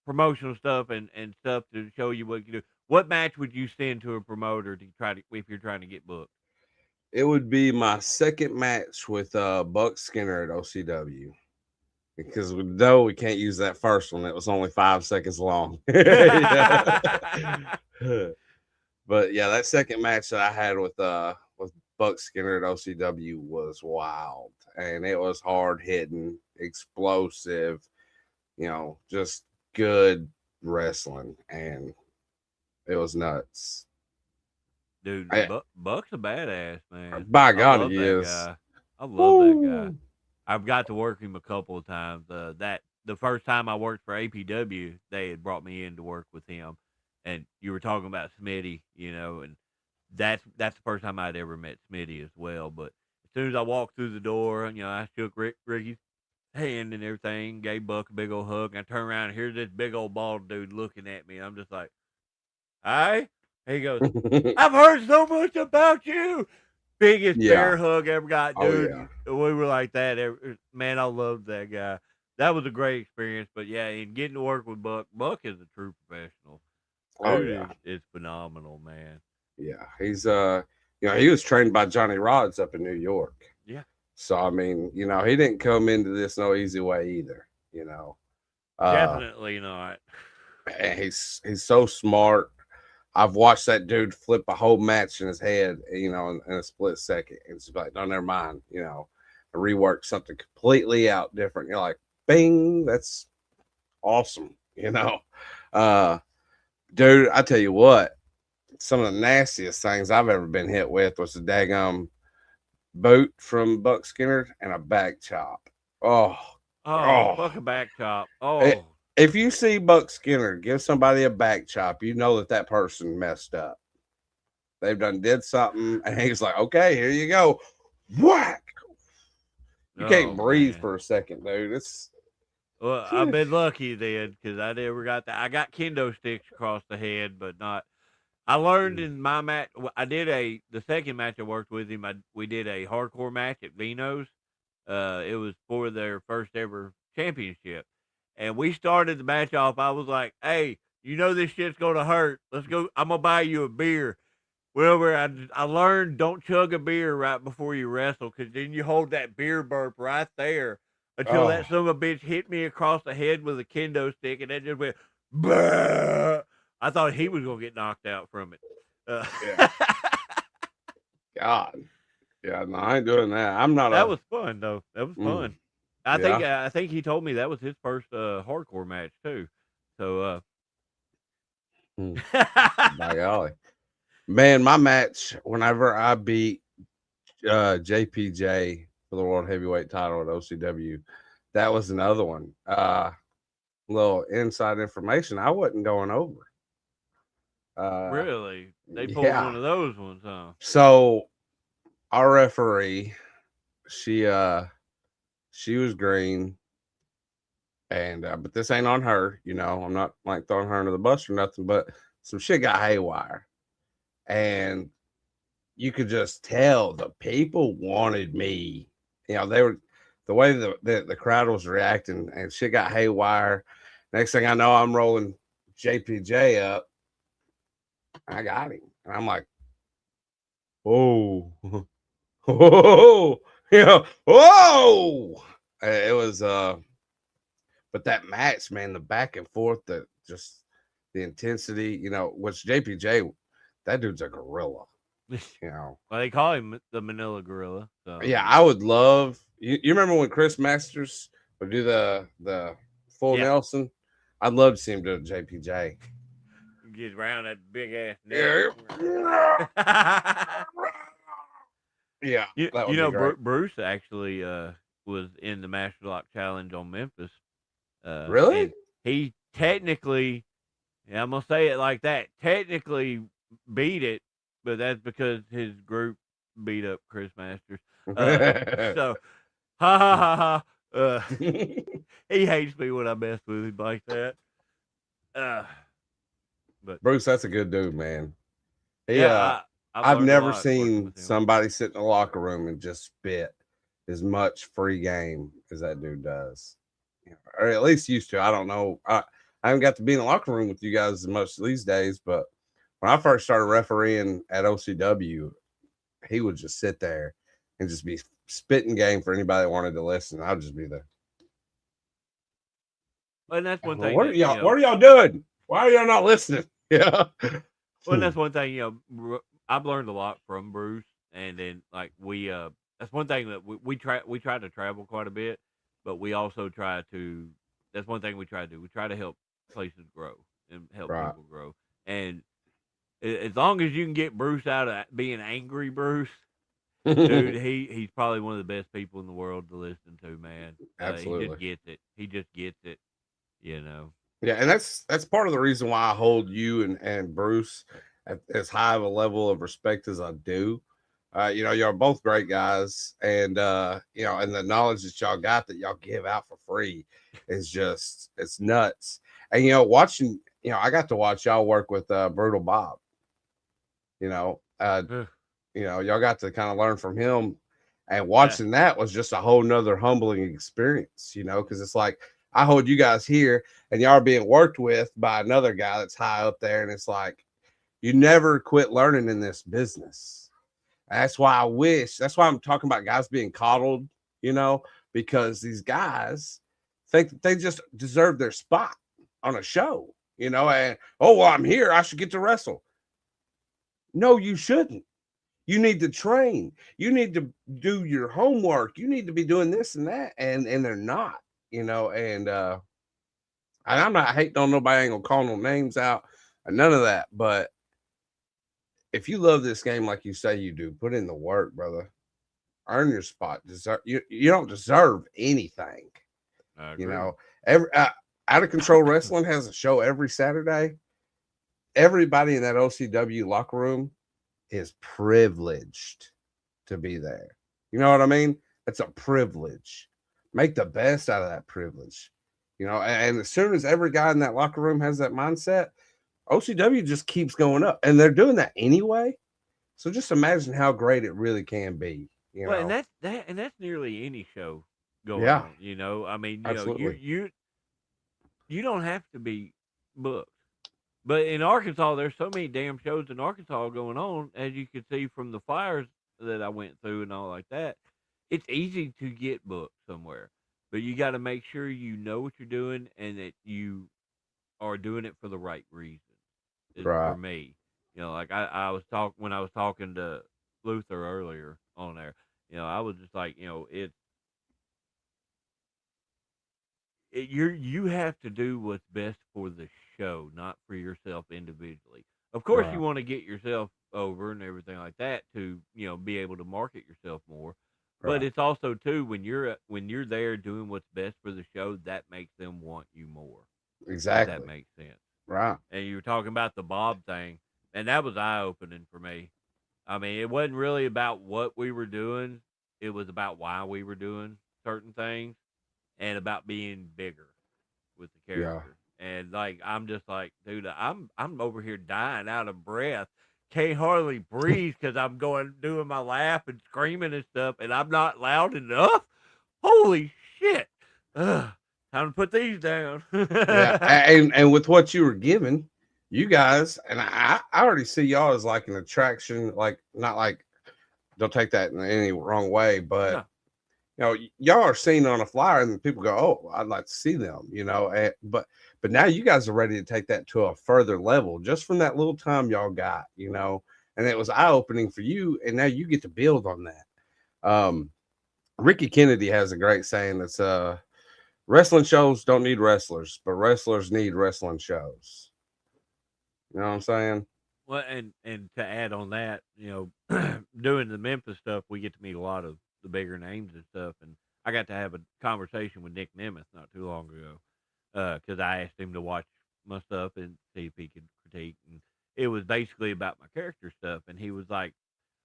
promotional stuff and stuff to show you what you do, what match would you send to a promoter to try to, if you're trying to get booked? It would be my second match with Buck Skinner at OCW. Because we know we can't use that first one. It was only 5 seconds long. But yeah, that second match that I had with Buck Skinner at OCW was wild. And it was hard hitting, explosive, just good wrestling. And it was nuts. Dude, Buck's a badass, man. By God, he is. I love that guy. I've got to work him a couple of times. The first time I worked for APW, they had brought me in to work with him, and you were talking about Smitty, and that's the first time I'd ever met Smitty as well. But as soon as I walked through the door, I shook Ricky's hand and everything, gave Buck a big old hug, and I turned around and here's this big old bald dude looking at me. I'm just like, "Hi." He goes, "I've heard so much about you." Biggest bear hug ever got, dude. We were like that. Man, I loved that guy. That was a great experience. But yeah, and getting to work with Buck is a true professional. Dude, it's phenomenal, man. Yeah, he's he was trained by Johnny Rodz up in New York. Yeah. So I mean, he didn't come into this no easy way either. Definitely not. And he's so smart. I've watched that dude flip a whole match in his head, in a split second. It's like, no, never mind, rework something completely out different. You're like, bing, that's awesome, Dude, I tell you what, some of the nastiest things I've ever been hit with was a daggum boot from Buck Skinner and a back chop. Fuck a back chop. If you see Buck Skinner give somebody a back chop, you know that person messed up. They've did something, and he's like, "Okay, here you go." Whack! You can't breathe for a second, dude. Well, I've been lucky then because I never got that. I got kendo sticks across the head, but not. I learned in my match. I did the second match I worked with him. We did a hardcore match at Vino's. It was for their first ever championship. And we started the match off. I was like, "Hey, this shit's going to hurt. Let's go. I'm going to buy you a beer." Well, I learned don't chug a beer right before you wrestle because then you hold that beer burp right there until that son of a bitch hit me across the head with a kendo stick, and that just went, bah! I thought he was going to get knocked out from it. God. Yeah, no, I ain't doing that. I'm not. That was fun, though. That was fun. I think he told me that was his first hardcore match too. So, by golly, man, my match whenever I beat JPJ for the world heavyweight title at OCW, that was another one. Little inside information: I wasn't going over. Really, they pulled one of those ones, huh? So, our referee, she was green, and but this ain't on her, I'm not like throwing her under the bus or nothing, but some shit got haywire, and you could just tell the people wanted me. They were the way the crowd was reacting, and shit got haywire. Next thing I know, I'm rolling JPJ up. I got him, and I'm like, "Whoa, whoa." Whoa! It was but that match, man, the back and forth, just the intensity, which JPJ, that dude's a gorilla. You know. Well, they call him the Manila Gorilla. So Yeah, I would love. You remember when Chris Masters would do the full Yeah. Nelson? I'd love to see him do a JPJ. Get around that big ass Yeah. neck. Yeah, You that would know, be great. Bruce actually was in the Master Lock Challenge on Memphis. Really? And he technically, yeah, I'm gonna say it like that, technically beat it, but that's because his group beat up Chris Masters. So, ha ha ha ha. He hates me when I mess with him like that. But Bruce, that's a good dude, man. yeah, I've learned a never lot working seen with him. somebody sit in the locker room and just spit as much free game as that dude does, or at least used to. I don't know. I haven't got to be in the locker room with you guys as much these days, but when I first started refereeing at OCW, he would just sit there and just be spitting game for anybody that wanted to listen. I'd just be there. And that's one thing. What are y'all doing? Why are y'all not listening? Yeah. Well, that's one thing. I've learned a lot from Bruce, and then like that's one thing that we try to travel quite a bit, but we also try to. That's one thing we try to do. We try to help places grow and help people grow. And as long as you can get Bruce out of being angry, Bruce, dude, he's probably one of the best people in the world to listen to, man. Absolutely. He just gets it. He just gets it. You know. Yeah, and that's part of the reason why I hold you and Bruce at as high of a level of respect as I do. Y'all both great guys, and and the knowledge that y'all got that y'all give out for free is just it's nuts. And watching, I got to watch y'all work with Brutal Bob. Y'all got to kind of learn from him, and watching that was just a whole nother humbling experience. Because it's like I hold you guys here, and y'all are being worked with by another guy that's high up there, and it's like you never quit learning in this business. That's why I'm talking about guys being coddled, because these guys think that they just deserve their spot on a show, and I'm here, I should get to wrestle. No, you shouldn't. You need to train. You need to do your homework. You need to be doing this and that, and they're not. And I'm not hating on nobody, ain't gonna call no names out or none of that. But if you love this game like you say you do, put in the work, brother. Earn your spot. You don't deserve anything. Every Out of Control Wrestling has a show every Saturday. Everybody in that OCW locker room is privileged to be there. You know what I mean? It's a privilege. Make the best out of that privilege, and as soon as every guy in that locker room has that mindset, OCW just keeps going up, and they're doing that anyway. So just imagine how great it really can be. And that's nearly any show going on. I mean, you don't have to be booked, but in Arkansas, there's so many damn shows in Arkansas going on, as you can see from the flyers that I went through and all like that. It's easy to get booked somewhere, but you got to make sure you know what you're doing and that you are doing it for the right reason. For me, like I was talking to Luther earlier on there. I was just like, you have to do what's best for the show, not for yourself individually. Of course, you want to get yourself over and everything like that to be able to market yourself more. But it's also too when you're there doing what's best for the show, that makes them want you more. Exactly, if that makes sense, right? And you were talking about the Bob thing, and that was eye opening for me. I mean, it wasn't really about what we were doing; it was about why we were doing certain things, and about being bigger with the character. And like, I'm just like, dude, I'm over here dying out of breath. Can't hardly breathe because I'm doing my laugh and screaming and stuff, and I'm not loud enough. Holy shit! Time to put these down. And with what you were given, you guys, and I already see y'all as like an attraction, like not like, don't take that in any wrong way, but y'all are seen on a flyer and people go, oh, I'd like to see them, but now you guys are ready to take that to a further level just from that little time y'all got, and it was eye opening for you. And now you get to build on that. Ricky Kennedy has a great saying that's wrestling shows don't need wrestlers, but wrestlers need wrestling shows. You know what I'm saying? Well, and to add on that, doing the Memphis stuff, we get to meet a lot of the bigger names and stuff. And I got to have a conversation with Nick Nemeth not too long ago because I asked him to watch my stuff and see if he could critique. And it was basically about my character stuff. And he was like,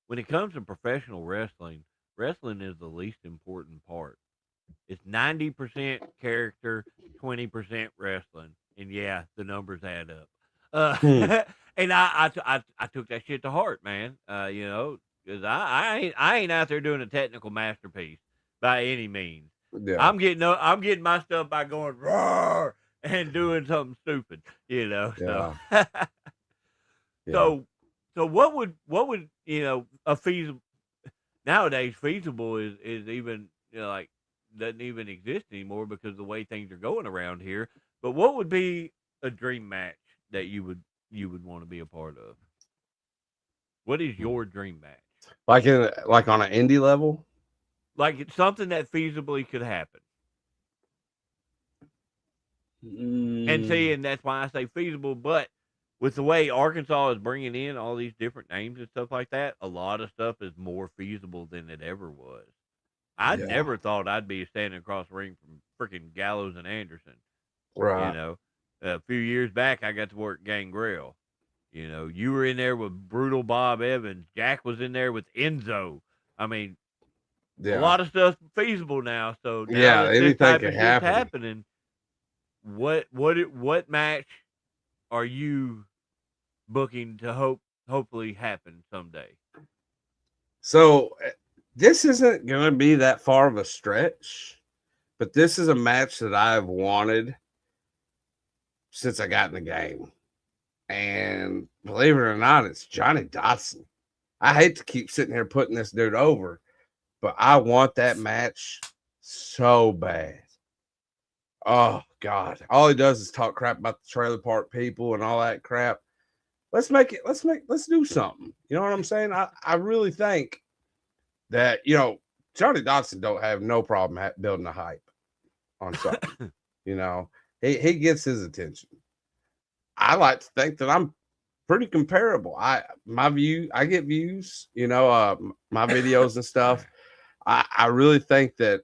when it comes to professional wrestling, wrestling is the least important part. It's 90% character, 20% wrestling. And yeah, the numbers add up. And I took that shit to heart, man. Because I ain't out there doing a technical masterpiece by any means. Yeah. I'm getting my stuff by going roar and doing something stupid, Yeah. So Yeah. so what would a feasible nowadays feasible is even like doesn't even exist anymore because of the way things are going around here. But what would be a dream match that you would want to be a part of? What is your dream match? Like on an indie level? Like it's something that feasibly could happen. And see, and that's why I say feasible, but with the way Arkansas is bringing in all these different names and stuff like that, a lot of stuff is more feasible than it ever was. I never thought I'd be standing across the ring from freaking Gallows and Anderson. Right. A few years back, I got to work Gangrel. You were in there with Brutal Bob Evans. Jack was in there with Enzo. I mean, a lot of stuff feasible now. So now that this type of shit's happening, what match are you booking to hopefully happen someday? So this isn't going to be that far of a stretch, but this is a match that I've wanted since I got in the game. And believe it or not, it's Johnny Dotson. I hate to keep sitting here putting this dude over, but I want that match so bad. Oh, God. All he does is talk crap about the trailer park people and all that crap. Let's do something. You know what I'm saying? I really think that, Johnny Dotson don't have no problem building a hype on something. He gets his attention. I like to think that I'm pretty comparable. I get views, my videos and stuff. I really think that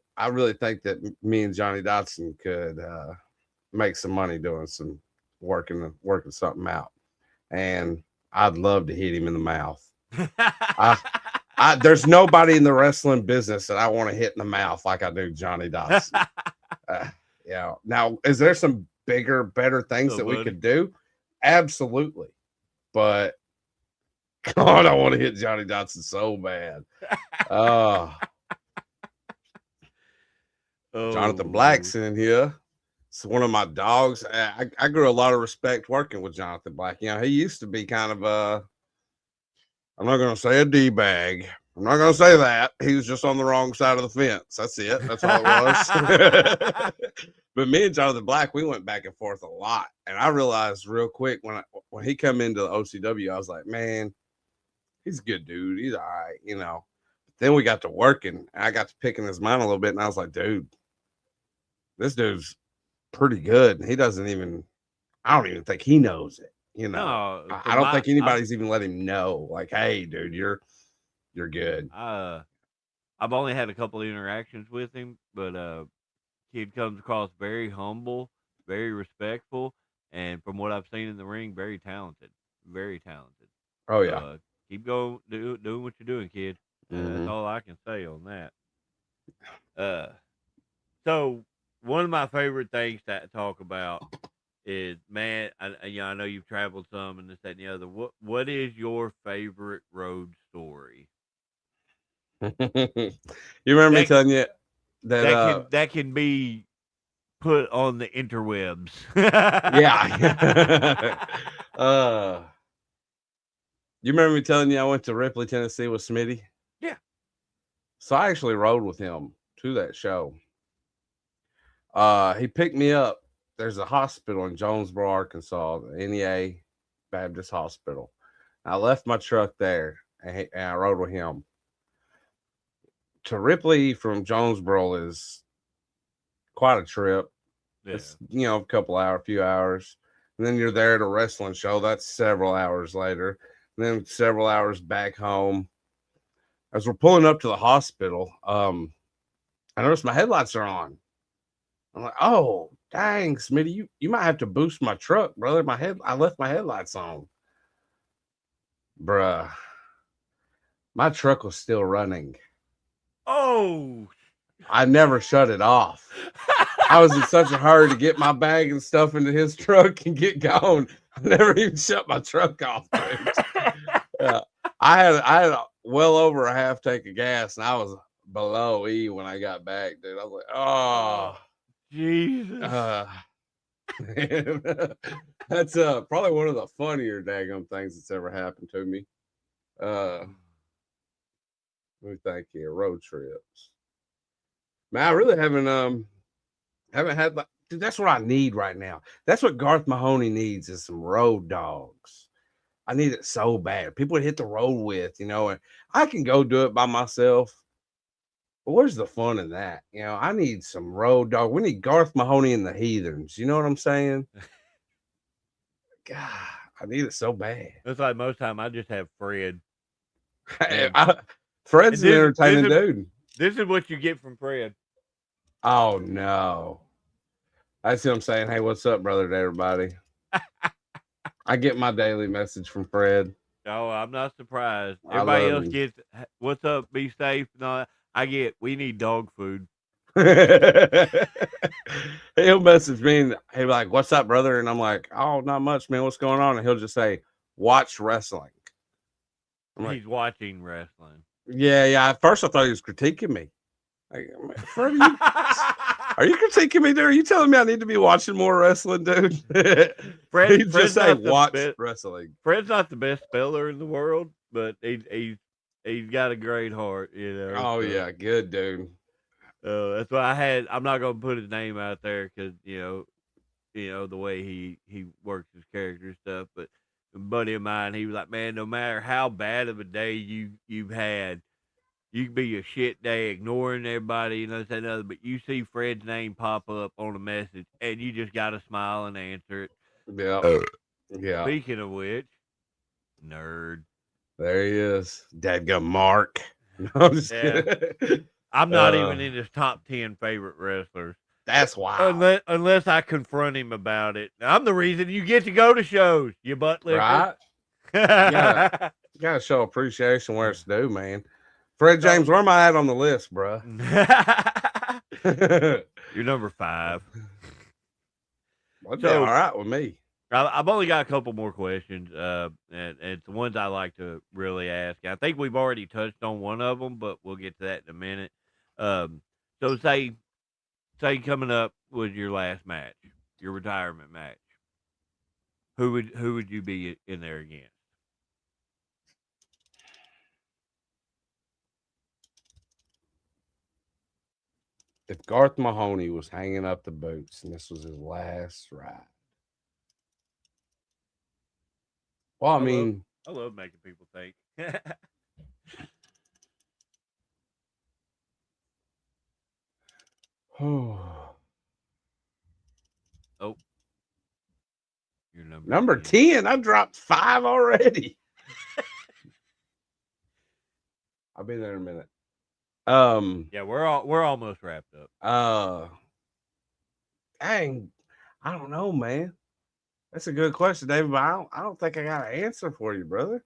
me and Johnny Dotson could make some money doing some working something out. And I'd love to hit him in the mouth. There's nobody in the wrestling business that I want to hit in the mouth like I do Johnny Dotson. Now, is there some bigger, better things that we could do? Absolutely. But God, I want to hit Johnny Dotson so bad. Jonathan Black's in here. It's one of my dogs. I grew a lot of respect working with Jonathan Black. He used to be kind of I'm not going to say a D-bag. I'm not going to say that. He was just on the wrong side of the fence. That's it. That's all it was. But me and Jonathan Black, we went back and forth a lot. And I realized real quick when he come into the OCW, I was like, man, he's a good dude. He's all right, But then we got to working, and I got to picking his mind a little bit, and I was like, dude, this dude's pretty good. And I don't even think he knows it. No, I don't think anybody's even let him know. Like, hey, dude, you're good. I've only had a couple of interactions with him, but kid comes across very humble, very respectful, and from what I've seen in the ring, very talented. Very talented. Oh yeah. Keep going, doing what you're doing, kid. That's all I can say on that. So one of my favorite things to talk about is, man, I know you've traveled some and this, that, and the other. What is your favorite road story? You remember me telling you that can be put on the interwebs. Yeah. You remember me telling you I went to Ripley, Tennessee with Smitty? Yeah. So I actually rode with him to that show. He picked me up. There's a hospital in Jonesboro, Arkansas, the NEA Baptist Hospital. I left my truck there, and I rode with him. To Ripley from Jonesboro is quite a trip. Yeah. It's, a few hours. And then you're there at a wrestling show. That's several hours later. And then several hours back home. As we're pulling up to the hospital, I noticed my headlights are on. I'm like, oh, dang, Smitty, you might have to boost my truck, brother. I left my headlights on. Bruh. My truck was still running. Oh. I never shut it off. I was in such a hurry to get my bag and stuff into his truck and get going. I never even shut my truck off, dude. I had well over a half tank of gas, and I was below E when I got back, dude. I was like, oh, Jesus. That's probably one of the funnier daggum things that's ever happened to me. Let me think here. Road trips. Man, I really haven't had dude, that's what I need right now. That's what Garth Mahoney needs is some road dogs. I need it so bad. People to hit the road with, and I can go do it by myself. But where's the fun in that? I need some road dog. We need Garth Mahoney and the Heathens. You know what I'm saying? God, I need it so bad. It's like most time I just have Fred. Fred's an entertaining dude. This is what you get from Fred. Oh no. That's what I'm saying. Hey, what's up, brother, to everybody? I get my daily message from Fred. Oh, I'm not surprised. Everybody else gets, what's up, be safe. No, I get, we need dog food. He'll message me and he'll be like, what's up, brother? And I'm like, oh, not much, man. What's going on? And he'll just say, watch wrestling. He's watching wrestling. Yeah. At first I thought he was critiquing me. Like, Fred, are you critiquing me, dude? Are you telling me I need to be watching more wrestling, dude? Fred's just say watch wrestling. Fred's not the best speller in the world, but he's got a great heart, Oh, yeah, good dude. That's why I'm not gonna put his name out there because the way he works his character and stuff. But a buddy of mine, he was like, man, no matter how bad of a day you've had, you can be a shit day ignoring everybody, this and other, but you see Fred's name pop up on a message and you just gotta smile and answer it. Yeah. Yeah. Speaking of which, nerd. There he is. Dadgum Mark. No, I'm just kidding. I'm not even in his top 10 favorite wrestlers. That's wild. Unless I confront him about it. I'm the reason you get to go to shows, you butt licker. Right? You gotta show appreciation where it's due, man. Fred James, where am I at on the list, bro? You're number 5. Well, all right with me. I've only got a couple more questions, and it's the ones I like to really ask. I think we've already touched on one of them, but we'll get to that in a minute. So say coming up was your last match, your retirement match. Who would you be in there against? If Garth Mahoney was hanging up the boots and this was his last ride. Well, I love making people think. Oh, you're number 10. I dropped 5 already. I'll be there in a minute. Yeah, we're almost wrapped up. Dang, I don't know, man. That's a good question, David, but I don't think I got an answer for you, brother.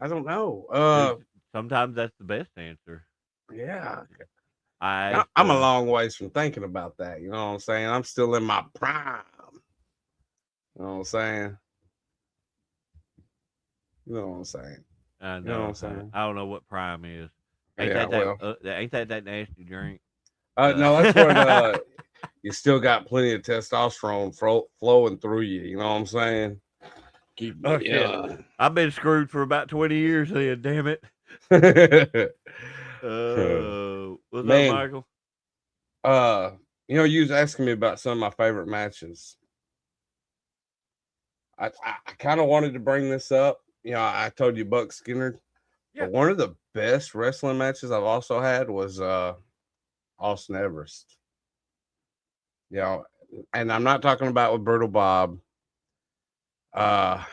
I don't know. Sometimes that's the best answer. Yeah. I'm a long ways from thinking about that. You know what I'm saying? I'm still in my prime. You know what I'm saying? You know what I'm saying? I know. You know what I'm saying? I don't know what prime is. Ain't that nasty drink? No, that's when you still got plenty of testosterone flowing through you. You know what I'm saying? Shit. I've been screwed for about 20 years then, damn it. What's up, Michael? You was asking me about some of my favorite matches. I kind of wanted to bring this up, I told you Buck Skinner. Yeah. But one of the best wrestling matches I've also had was Austin Everest. And I'm not talking about with Brutal Bob. The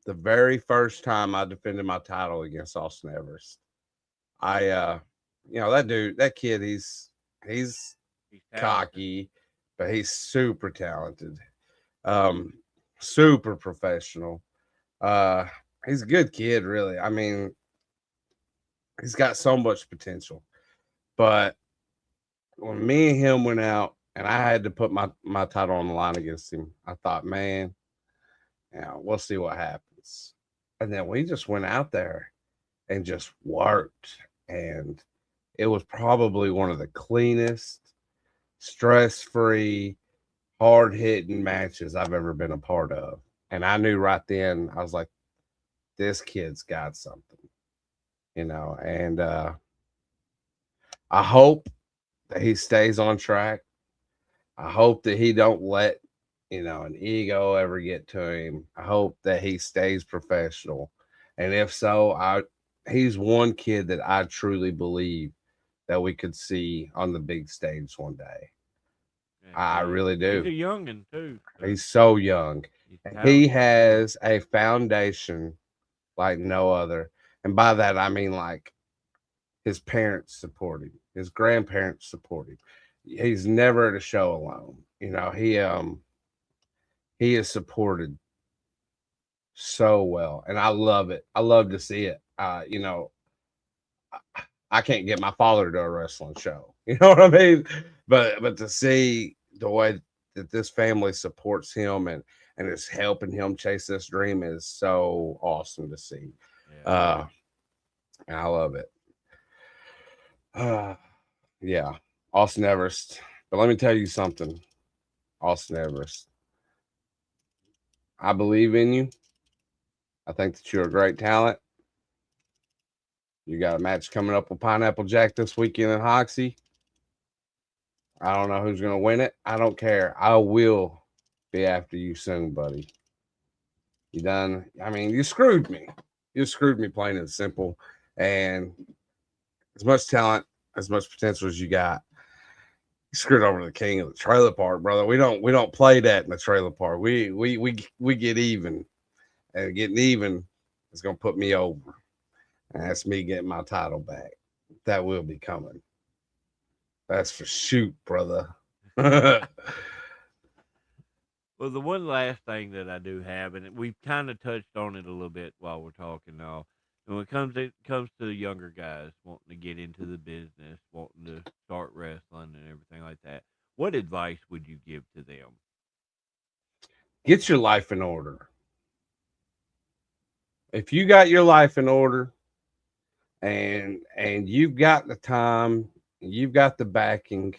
very first time I defended my title against Austin Everest, that kid, he's He's talented. cocky, but he's super talented, super professional. He's a good kid, really. I mean, he's got so much potential. But when me and him went out and I had to put my title on the line against him, I thought, man, we'll see what happens. And then we just went out there and just worked. And it was probably one of the cleanest, stress-free, hard-hitting matches I've ever been a part of. And I knew right then, I was like, this kid's got something, and I hope that he stays on track. I hope that he don't let, an ego ever get to him. I hope that he stays professional. And if so, he's one kid that I truly believe that we could see on the big stage one day. Yeah, I really do. He's a youngin' too. So He's so young. He has a foundation like no other. And by that, I mean like his parents support him, his grandparents support him. He's never at a show alone. He is supported so well, and I love it. I love to see it. I can't get my father to a wrestling show. You know what I mean? But to see the way that this family supports him and is helping him chase this dream is so awesome to see. Yeah. And I love it. Yeah, Austin Everest. But let me tell you something, Austin Everest. I believe in you. I think that you're a great talent. You got a match coming up with Pineapple Jack this weekend in Hoxie. I don't know who's going to win it. I don't care. I will be after you soon, buddy. You done? I mean, you screwed me. You screwed me, plain and simple. And as much talent, as much potential as you got, you screwed over the king of the trailer park, brother. We don't play that in the trailer park. We get even, and getting even is going to put me over. And that's me getting my title back. That will be coming. That's for shoot, brother. Well, the one last thing that I do have, and we've kind of touched on it a little bit while we're talking now, and when it comes to the younger guys wanting to get into the business, wanting to start wrestling and everything like that, what advice would you give to them? Get your life in order. If you got your life in order, and you've got the time, you've got the backing,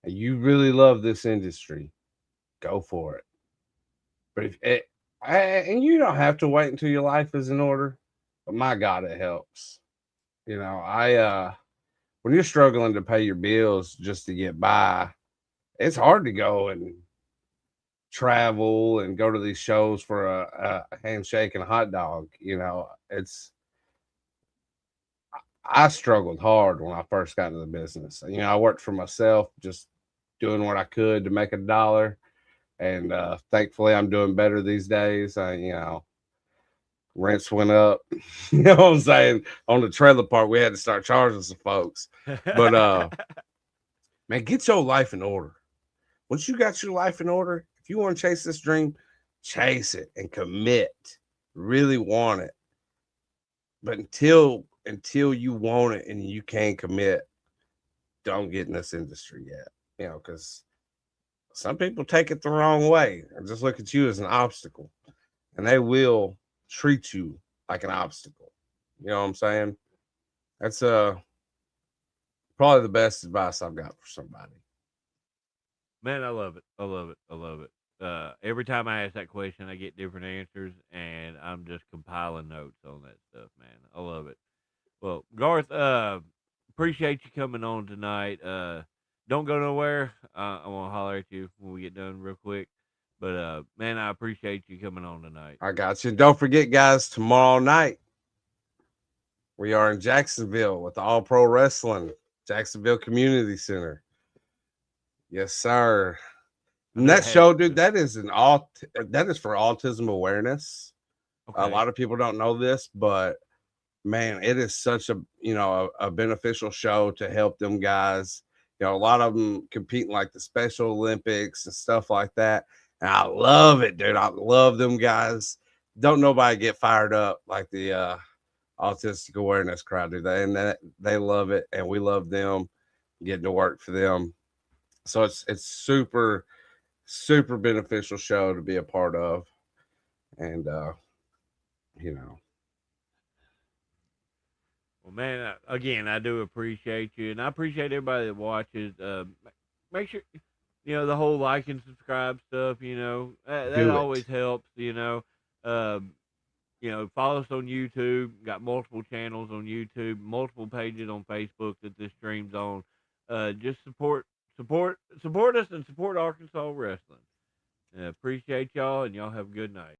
and you really love this industry, go for it. But and you don't have to wait until your life is in order, but my God, it helps. When you're struggling to pay your bills just to get by, it's hard to go and travel and go to these shows for a handshake and a hot dog. I struggled hard when I first got into the business. I worked for myself, just doing what I could to make $1. And thankfully, I'm doing better these days. Rents went up. You know what I'm saying? On the trailer park, we had to start charging some folks. But man, get your life in order. Once you got your life in order, if you want to chase this dream, chase it and commit. Really want it. But until you want it and you can't commit, don't get in this industry yet. Because some people take it the wrong way and just look at you as an obstacle, and they will treat you like an obstacle. You know what I'm saying? That's probably the best advice I've got for somebody. Man, I love it. I love it. I love it. Every time I ask that question, I get different answers, and I'm just compiling notes on that stuff, man. I love it. Well, Garth, appreciate you coming on tonight. Don't go nowhere. I want to holler at you when we get done real quick. But man, I appreciate you coming on tonight. I got you. Don't forget, guys, tomorrow night we are in Jacksonville with All Pro Wrestling, Jacksonville Community Center. Yes, sir. And that show, dude, that is for autism awareness. Okay. A lot of people don't know this, but man, it is such a beneficial show to help them guys. A lot of them compete in like the Special Olympics and stuff like that. And I love it, dude. I love them guys. Don't nobody get fired up like the autistic awareness crowd, do they? And they love it, and we love them getting to work for them. So it's super, super beneficial show to be a part of. And Well, man, again, I do appreciate you, and I appreciate everybody that watches. Make sure, the whole like and subscribe stuff, that always helps, follow us on YouTube. Got multiple channels on YouTube, multiple pages on Facebook that this streams on. Just support us and support Arkansas wrestling. Appreciate y'all, and y'all have a good night.